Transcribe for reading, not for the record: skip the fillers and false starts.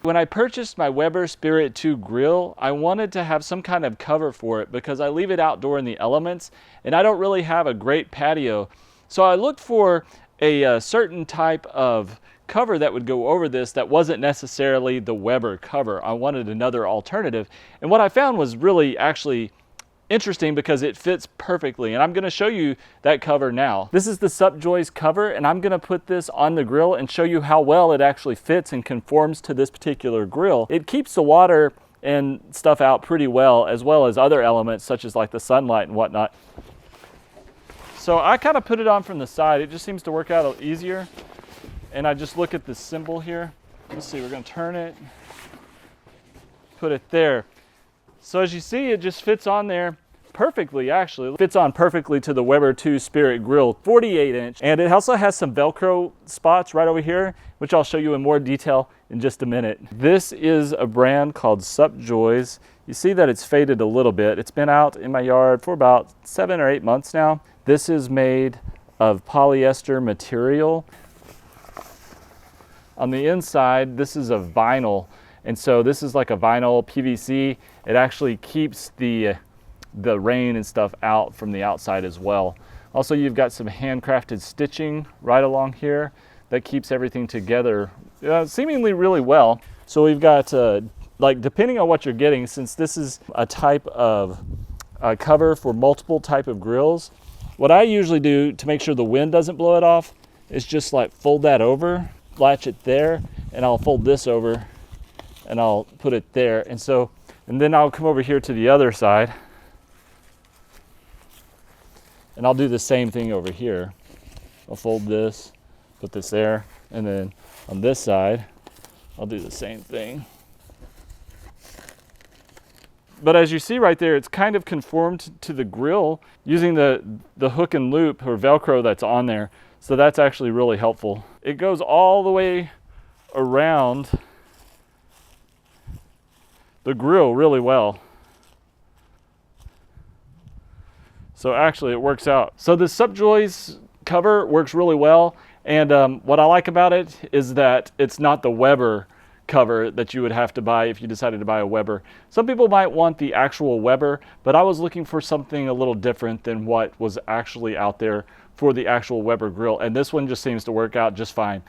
When I purchased my Weber Spirit 2 grill, I wanted to have some kind of cover for it because I leave it outdoor in the elements and I don't really have a great patio. So I looked for a certain type of cover that would go over this that wasn't necessarily the Weber cover. I wanted another alternative, and what I found was really actually interesting because it fits perfectly, and I'm going to show you that cover now. This is the Supjoy's cover, and I'm going to put this on the grill and show you how well it actually fits and conforms to this particular grill. It keeps the water and stuff out pretty well as other elements such as like the sunlight and whatnot. So I kind of put it on from the side. It just seems to work out easier. And I just look at this symbol here. Let's see, we're going to turn it, put it there. So as you see, it just fits on there perfectly, actually. It fits on perfectly to the Weber 2 Spirit grill, 48-inch. And it also has some Velcro spots right over here, which I'll show you in more detail in just a minute. This is a brand called Supjoy's. You see that it's faded a little bit. It's been out in my yard for about 7 or 8 months now. This is made of polyester material. On the inside, this is a vinyl, and so this is like a vinyl PVC. It actually keeps the rain and stuff out from the outside as well. Also, you've got some handcrafted stitching right along here that keeps everything together seemingly really well. So we've got, like, depending on what you're getting, since this is a type of cover for multiple type of grills, what I usually do to make sure the wind doesn't blow it off is just like fold that over, latch it there, and I'll fold this over and I'll put it there. And then I'll come over here to the other side and I'll do the same thing over here. I'll fold this, put this there, and then on this side I'll do the same thing. But as you see right there, it's kind of conformed to the grill using the hook and loop or Velcro that's on there. So that's actually really helpful. It goes all the way around the grill really well. So actually it works out. So the Supjoy's cover works really well. And what I like about it is that it's not the Weber cover that you would have to buy if you decided to buy a Weber. Some people might want the actual Weber, but I was looking for something a little different than what was actually out there for the actual Weber grill, and this one just seems to work out just fine.